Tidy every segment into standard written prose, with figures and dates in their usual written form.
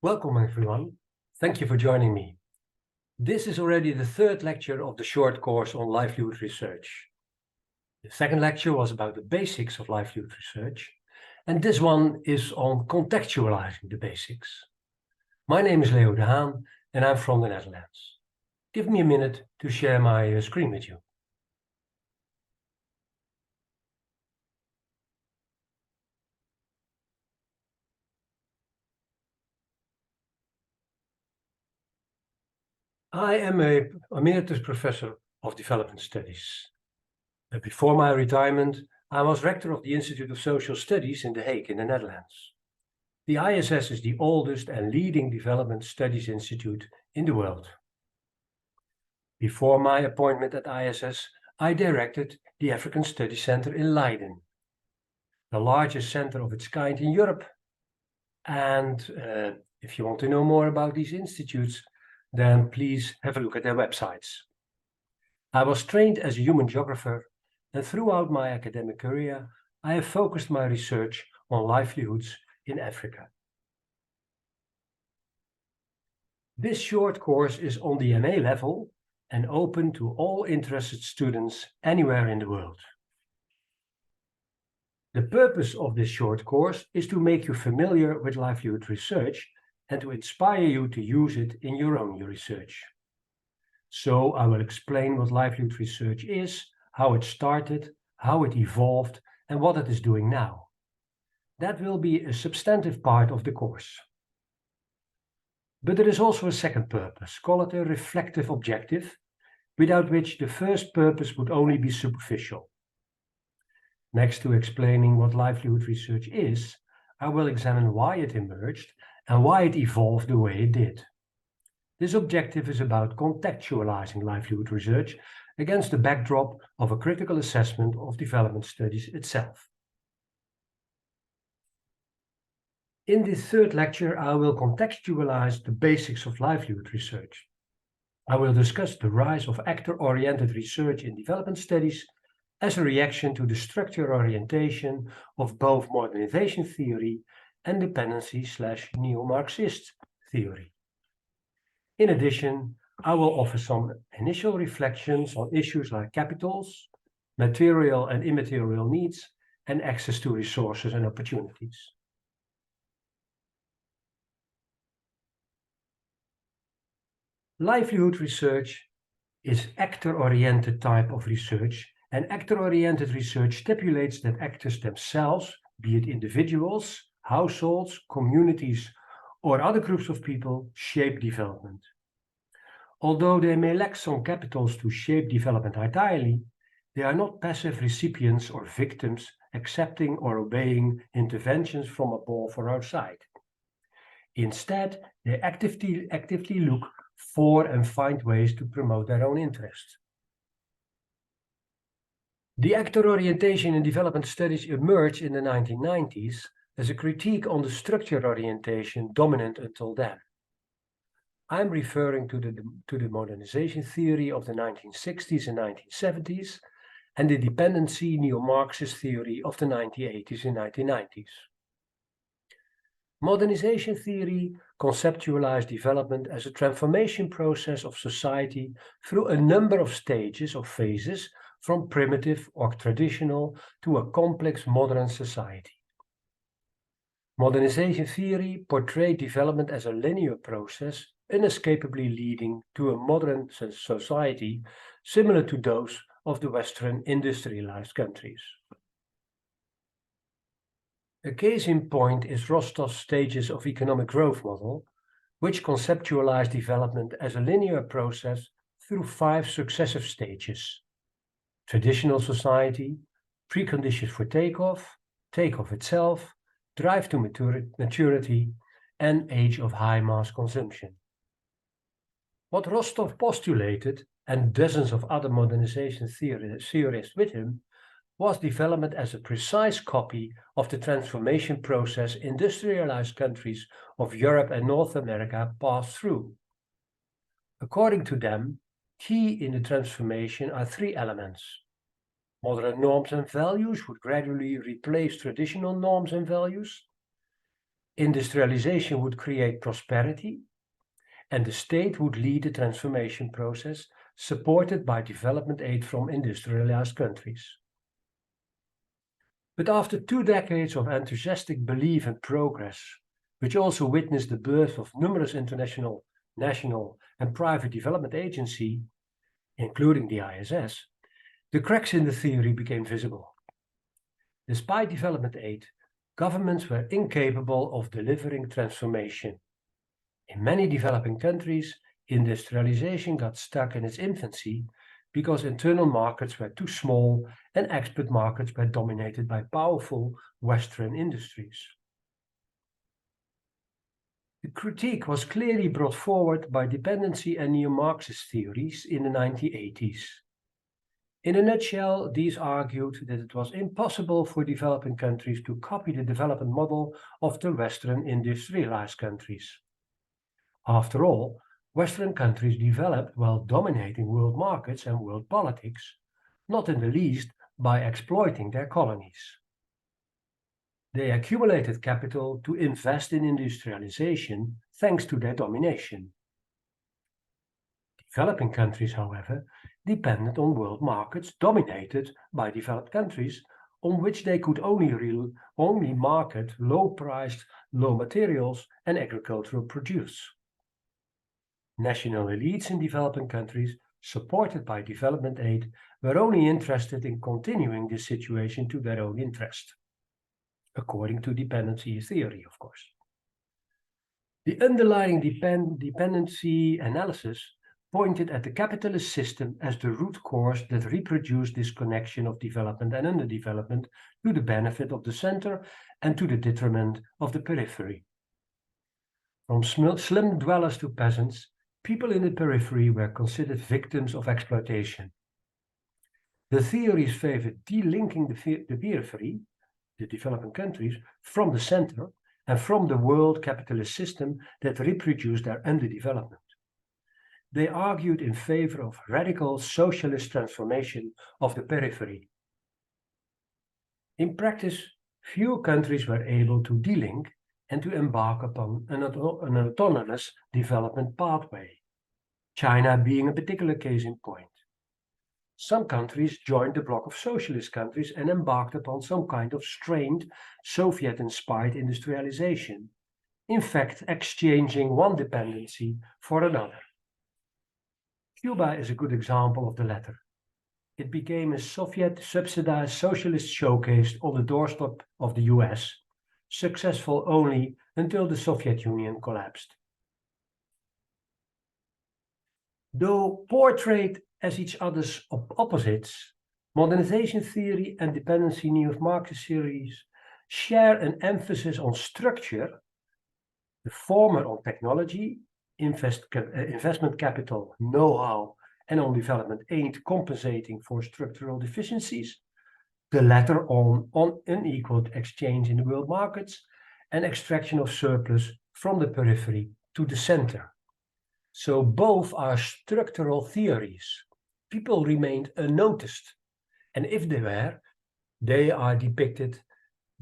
Welcome everyone. Thank you for joining me. This is already the third lecture of the short course on livelihood research. The second lecture was about the basics of livelihood research, and this one is on contextualizing the basics. My name is Leo de Haan, and I'm from the Netherlands. Give me a minute to share my screen with you. I am a emeritus professor of development studies. Before my retirement, I was rector of the Institute of Social Studies in The Hague in the Netherlands. The ISS is the oldest and leading development studies institute in the world. Before my appointment at ISS, I directed the African Studies Center in Leiden, the largest center of its kind in Europe. And if you want to know more about these institutes, then please have a look at their websites. I was trained as a human geographer, and throughout my academic career, I have focused my research on livelihoods in Africa. This short course is on the MA level and open to all interested students anywhere in the world. The purpose of this short course is to make you familiar with livelihood research and to inspire you to use it in your own research. So I will explain what livelihood research is, how it started, how it evolved, and what it is doing now. That will be a substantive part of the course. But there is also a second purpose, call it a reflective objective, without which the first purpose would only be superficial. Next to explaining what livelihood research is, I will examine why it emerged and why it evolved the way it did. This objective is about contextualizing livelihood research against the backdrop of a critical assessment of development studies itself. In this third lecture, I will contextualize the basics of livelihood research. I will discuss the rise of actor-oriented research in development studies as a reaction to the structure orientation of both modernization theory and dependency/neo-Marxist theory. In addition, I will offer some initial reflections on issues like capitals, material and immaterial needs, and access to resources and opportunities. Livelihood research is actor-oriented type of research, and actor-oriented research stipulates that actors themselves, be it individuals, households, communities, or other groups of people, shape development. Although they may lack some capitals to shape development entirely, they are not passive recipients or victims accepting or obeying interventions from above or outside. Instead, they actively look for and find ways to promote their own interests. The actor orientation in development studies emerged in the 1990s as a critique on the structure orientation dominant until then. I'm referring to the modernization theory of the 1960s and 1970s and the dependency neo-Marxist theory of the 1980s and 1990s. Modernization theory conceptualized development as a transformation process of society through a number of stages or phases from primitive or traditional to a complex modern society. Modernization theory portrayed development as a linear process, inescapably leading to a modern society similar to those of the Western industrialized countries. A case in point is Rostov's stages of economic growth model, which conceptualized development as a linear process through 5 successive stages: traditional society, preconditions for takeoff, takeoff itself, drive to maturity, and age of high mass consumption. What Rostov postulated, and dozens of other modernization theorists with him, was development as a precise copy of the transformation process industrialized countries of Europe and North America passed through. According to them, key in the transformation are 3 elements. Modern norms and values would gradually replace traditional norms and values. Industrialization would create prosperity, and the state would lead the transformation process, supported by development aid from industrialized countries. But after 2 decades of enthusiastic belief and progress, which also witnessed the birth of numerous international, national, and private development agencies, including the ISS, the cracks in the theory became visible. Despite development aid, governments were incapable of delivering transformation. In many developing countries, industrialization got stuck in its infancy because internal markets were too small and export markets were dominated by powerful Western industries. The critique was clearly brought forward by dependency and neo-Marxist theories in the 1980s. In a nutshell, these argued that it was impossible for developing countries to copy the development model of the Western industrialized countries. After all, Western countries developed while dominating world markets and world politics, not in the least by exploiting their colonies. They accumulated capital to invest in industrialization thanks to their domination. Developing countries, however, depended on world markets dominated by developed countries, on which they could only market low-priced, low materials and agricultural produce. National elites in developing countries, supported by development aid, were only interested in continuing this situation to their own interest, according to dependency theory, of course. The underlying dependency analysis pointed at the capitalist system as the root cause that reproduced this connection of development and underdevelopment to the benefit of the center and to the detriment of the periphery. From slum dwellers to peasants, people in the periphery were considered victims of exploitation. The theories favored delinking the periphery, the developing countries, from the center and from the world capitalist system that reproduced their underdevelopment. They argued in favor of radical socialist transformation of the periphery. In practice, few countries were able to delink and to embark upon an autonomous development pathway, China being a particular case in point. Some countries joined the bloc of socialist countries and embarked upon some kind of strained Soviet-inspired industrialization, in fact exchanging one dependency for another. Cuba is a good example of the latter. It became a Soviet-subsidized socialist showcase on the doorstep of the US, successful only until the Soviet Union collapsed. Though portrayed as each other's opposites, modernization theory and dependency neo-Marxist theories share an emphasis on structure, the former on technology, investment capital, know-how, and on development aid compensating for structural deficiencies, the latter on unequal exchange in the world markets and extraction of surplus from the periphery to the center. So both are structural theories. People remained unnoticed, and if they were, they are depicted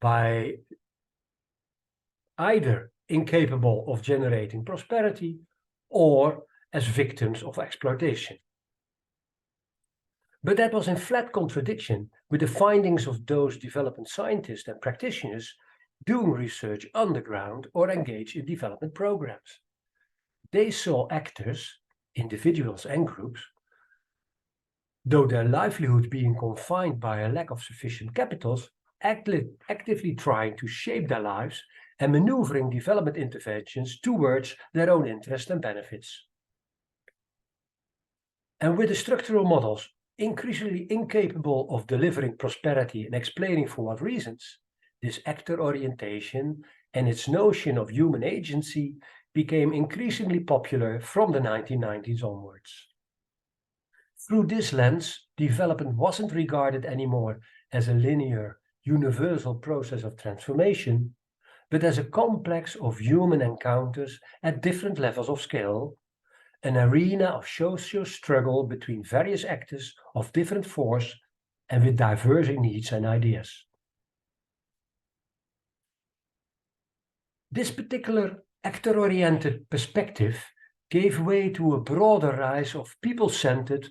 by either incapable of generating prosperity or as victims of exploitation. But that was in flat contradiction with the findings of those development scientists and practitioners doing research underground or engaged in development programs. They saw actors, individuals and groups, though their livelihood being confined by a lack of sufficient capitals, actively trying to shape their lives and maneuvering development interventions towards their own interests and benefits. And with the structural models increasingly incapable of delivering prosperity and explaining for what reasons, this actor orientation and its notion of human agency became increasingly popular from the 1990s onwards. Through this lens, development wasn't regarded anymore as a linear, universal process of transformation, but as a complex of human encounters at different levels of scale, an arena of social struggle between various actors of different force and with diverging needs and ideas. This particular actor-oriented perspective gave way to a broader rise of people-centered,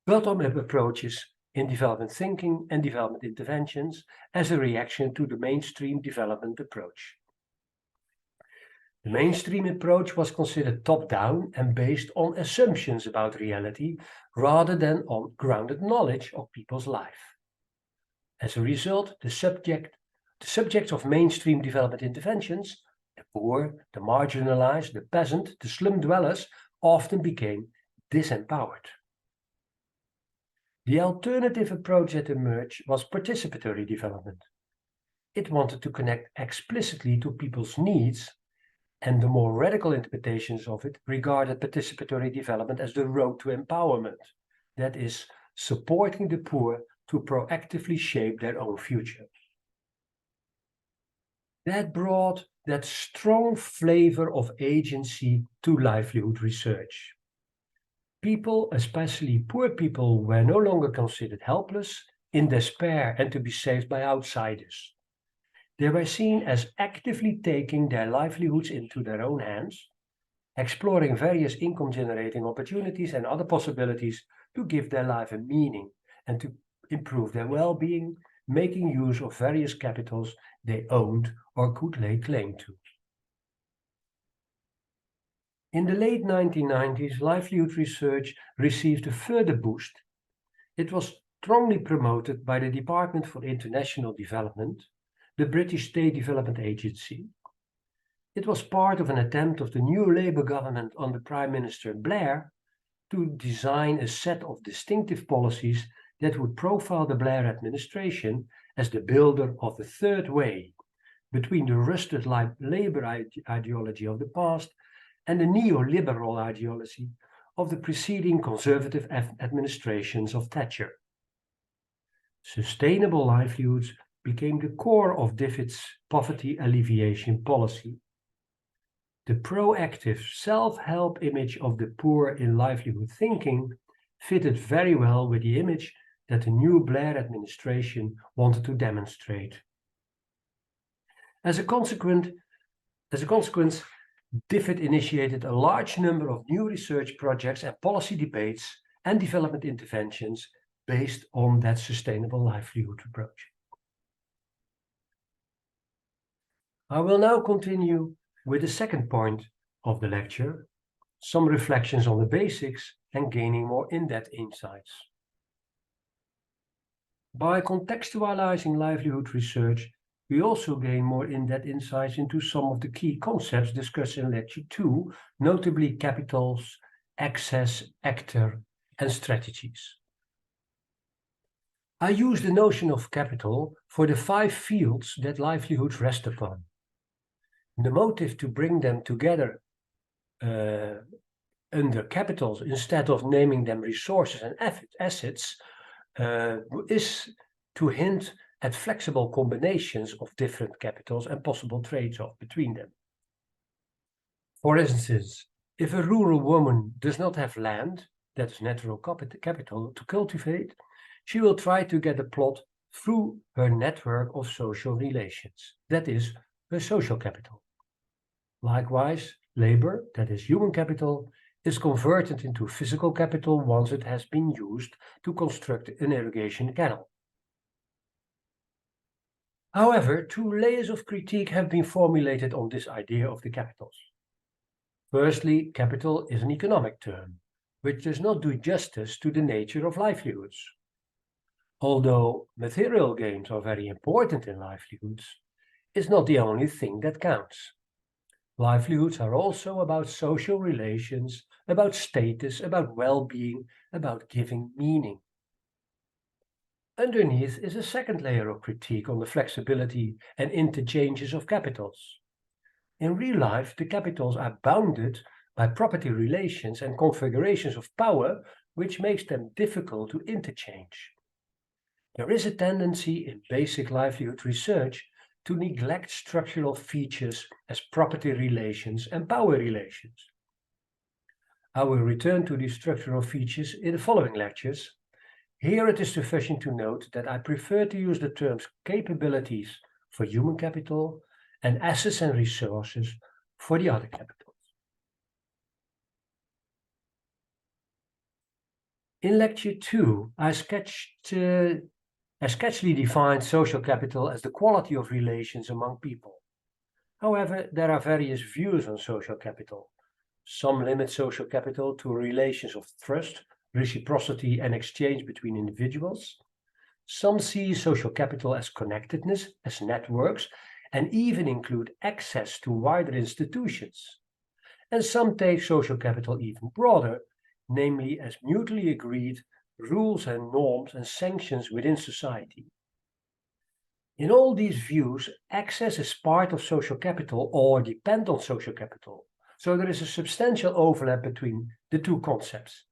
bottom-up approaches in development thinking and development interventions as a reaction to the mainstream development approach. The mainstream approach was considered top-down and based on assumptions about reality rather than on grounded knowledge of people's life. As a result, the subjects of mainstream development interventions, the poor, the marginalized, the peasant, the slum dwellers, often became disempowered. The alternative approach that emerged was participatory development. It wanted to connect explicitly to people's needs, and the more radical interpretations of it regarded participatory development as the road to empowerment, that is, supporting the poor to proactively shape their own future. That brought that strong flavor of agency to livelihood research. People, especially poor people, were no longer considered helpless, in despair, and to be saved by outsiders. They were seen as actively taking their livelihoods into their own hands, exploring various income-generating opportunities and other possibilities to give their life a meaning and to improve their well-being, making use of various capitals they owned or could lay claim to. In the late 1990s, livelihood research received a further boost. It was strongly promoted by the Department for International Development, the British State Development Agency. It was part of an attempt of the new Labour government under Prime Minister Blair to design a set of distinctive policies that would profile the Blair administration as the builder of a third way between the rusted Labour ideology of the past and the neoliberal ideology of the preceding conservative administrations of Thatcher. Sustainable livelihoods became the core of DFID's poverty alleviation policy. The proactive self-help image of the poor in livelihood thinking fitted very well with the image that the new Blair administration wanted to demonstrate. As a consequence, DFID initiated a large number of new research projects and policy debates and development interventions based on that sustainable livelihood approach. I will now continue with the second point of the lecture, some reflections on the basics and gaining more in-depth insights. By contextualizing livelihood research, we also gain more in-depth insights into some of the key concepts discussed in Lecture 2, notably capitals, access, actor, and strategies. I use the notion of capital for the 5 fields that livelihoods rest upon. The motive to bring them together under capitals instead of naming them resources and assets is to hint at flexible combinations of different capitals and possible trade-off between them. For instance, if a rural woman does not have land, that is natural capital, to cultivate, she will try to get a plot through her network of social relations, that is, her social capital. Likewise, labor, that is human capital, is converted into physical capital once it has been used to construct an irrigation canal. However, 2 layers of critique have been formulated on this idea of the capitals. Firstly, capital is an economic term, which does not do justice to the nature of livelihoods. Although material gains are very important in livelihoods, it's not the only thing that counts. Livelihoods are also about social relations, about status, about well-being, about giving meaning. Underneath is a second layer of critique on the flexibility and interchanges of capitals. In real life, the capitals are bounded by property relations and configurations of power, which makes them difficult to interchange. There is a tendency in basic livelihood research to neglect structural features as property relations and power relations. I will return to these structural features in the following lectures. Here it is sufficient to note that I prefer to use the terms capabilities for human capital and assets and resources for the other capitals. In lecture 2, I sketchily defined social capital as the quality of relations among people. However, there are various views on social capital. Some limit social capital to relations of trust, reciprocity, and exchange between individuals. Some see social capital as connectedness, as networks, and even include access to wider institutions. And some take social capital even broader, namely as mutually agreed rules and norms and sanctions within society. In all these views, access is part of social capital or depend on social capital. So there is a substantial overlap between the two concepts.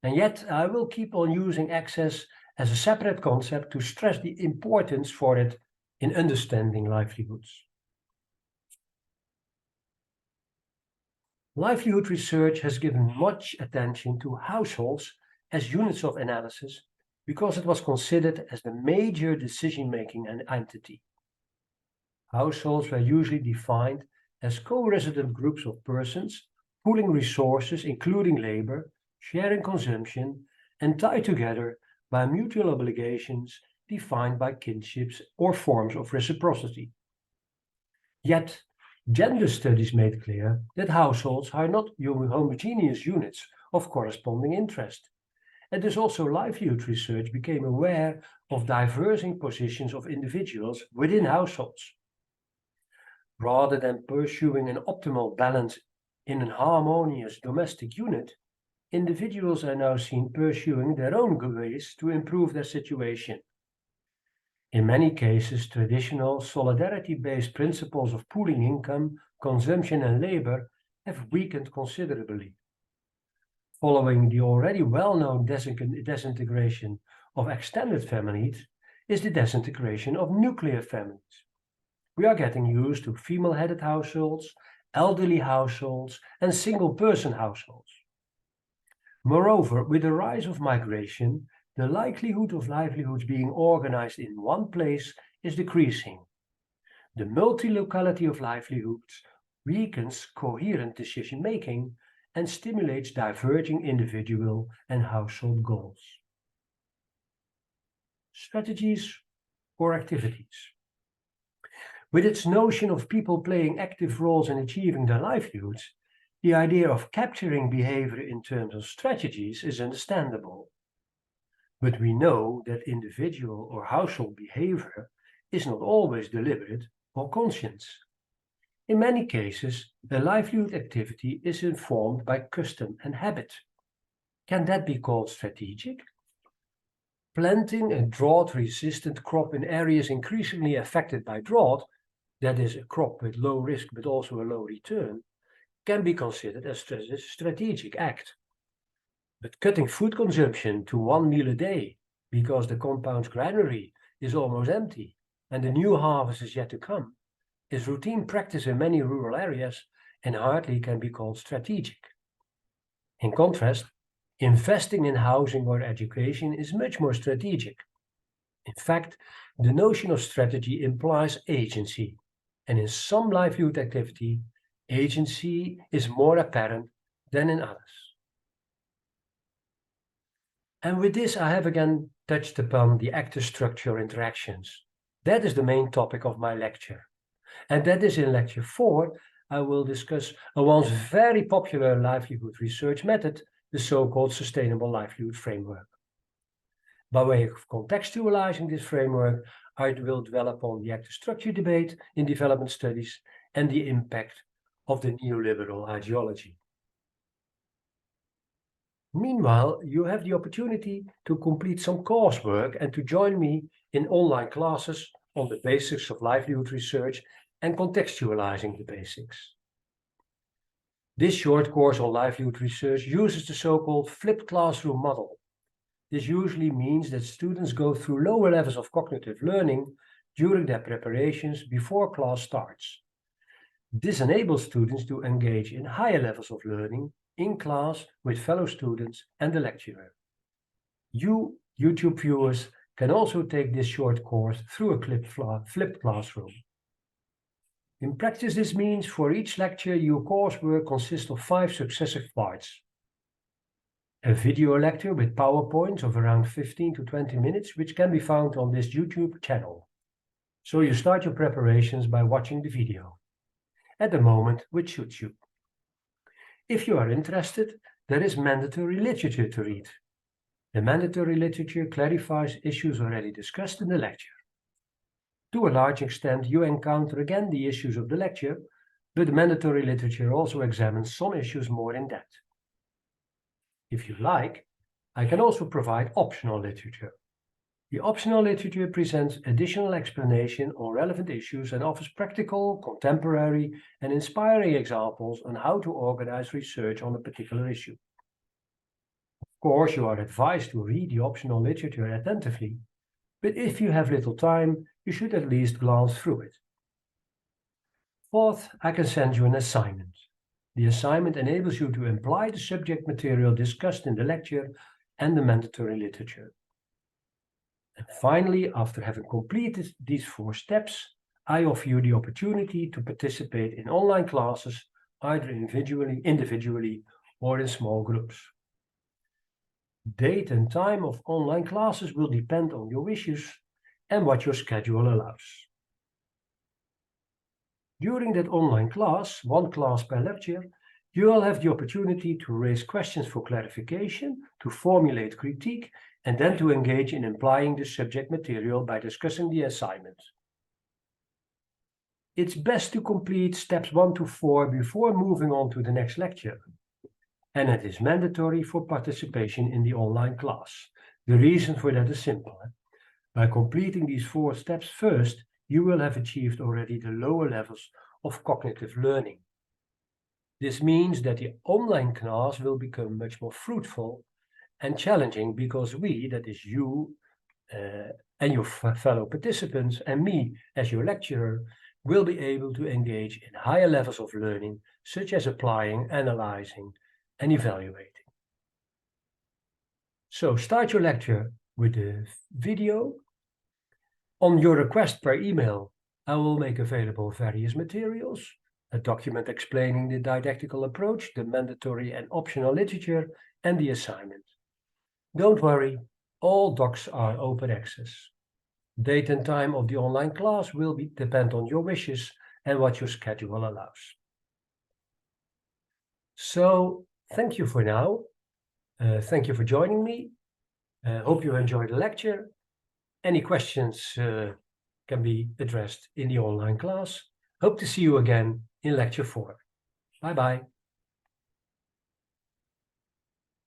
And yet I will keep on using access as a separate concept to stress the importance for it in understanding livelihoods. Livelihood research has given much attention to households as units of analysis because it was considered as the major decision-making entity. Households were usually defined as co-resident groups of persons, pooling resources, including labor, sharing consumption, and tied together by mutual obligations defined by kinships or forms of reciprocity. Yet, gender studies made clear that households are not homogeneous units of corresponding interest. And thus also livelihood research became aware of diverging positions of individuals within households. Rather than pursuing an optimal balance in a harmonious domestic unit, individuals are now seen pursuing their own ways to improve their situation. In many cases, traditional solidarity-based principles of pooling income, consumption, and labor have weakened considerably. Following the already well-known disintegration of extended families is the disintegration of nuclear families. We are getting used to female-headed households, elderly households, and single-person households. Moreover, with the rise of migration, the likelihood of livelihoods being organized in one place is decreasing. The multi-locality of livelihoods weakens coherent decision-making and stimulates diverging individual and household goals. Strategies or activities. With its notion of people playing active roles in achieving their livelihoods, the idea of capturing behavior in terms of strategies is understandable. But we know that individual or household behavior is not always deliberate or conscious. In many cases, a livelihood activity is informed by custom and habit. Can that be called strategic? Planting a drought-resistant crop in areas increasingly affected by drought, that is a crop with low risk but also a low return, can be considered as a strategic act. But cutting food consumption to 1 meal a day because the compound's granary is almost empty and the new harvest is yet to come is routine practice in many rural areas and hardly can be called strategic. In contrast, investing in housing or education is much more strategic. In fact, the notion of strategy implies agency, and in some livelihood activity, agency is more apparent than in others. And with this, I have again touched upon the actor structure interactions. That is the main topic of my lecture. And that is in lecture 4, I will discuss a once very popular livelihood research method, the so-called sustainable livelihood framework. By way of contextualizing this framework, I will develop on the actor structure debate in development studies and the impact of the neoliberal ideology. Meanwhile, you have the opportunity to complete some coursework and to join me in online classes on the basics of livelihood research and contextualizing the basics. This short course on livelihood research uses the so-called flipped classroom model. This usually means that students go through lower levels of cognitive learning during their preparations before class starts. This enables students to engage in higher levels of learning in class with fellow students and the lecturer. You, YouTube viewers, can also take this short course through a flipped classroom. In practice, this means for each lecture, your coursework consists of 5 successive parts. A video lecture with PowerPoints of around 15 to 20 minutes, which can be found on this YouTube channel. So you start your preparations by watching the video at the moment which suits you. If you are interested, there is mandatory literature to read. The mandatory literature clarifies issues already discussed in the lecture. To a large extent, you encounter again the issues of the lecture, but the mandatory literature also examines some issues more in depth. If you like, I can also provide optional literature. The optional literature presents additional explanation on relevant issues and offers practical, contemporary, and inspiring examples on how to organize research on a particular issue. Of course, you are advised to read the optional literature attentively, but if you have little time, you should at least glance through it. Fourth, I can send you an assignment. The assignment enables you to apply the subject material discussed in the lecture and the mandatory literature. And finally, after having completed these 4 steps, I offer you the opportunity to participate in online classes, either individually or in small groups. Date and time of online classes will depend on your wishes and what your schedule allows. During that online class, 1 class per lecture, you will have the opportunity to raise questions for clarification, to formulate critique, and then to engage in applying the subject material by discussing the assignment. It's best to complete steps 1 to 4 before moving on to the next lecture. And it is mandatory for participation in the online class. The reason for that is simple. By completing these 4 steps first, you will have achieved already the lower levels of cognitive learning. This means that the online class will become much more fruitful and challenging because we, that is you and your fellow participants and me as your lecturer, will be able to engage in higher levels of learning, such as applying, analyzing, and evaluating. So start your lecture with the video. On your request per email, I will make available various materials, a document explaining the didactical approach, the mandatory and optional literature, and the assignment. Don't worry, all docs are open access. Date and time of the online class will depend on your wishes and what your schedule allows. So, thank you for now. Thank you for joining me. Hope you enjoyed the lecture. Any questions can be addressed in the online class. Hope to see you again in lecture 4. Bye-bye.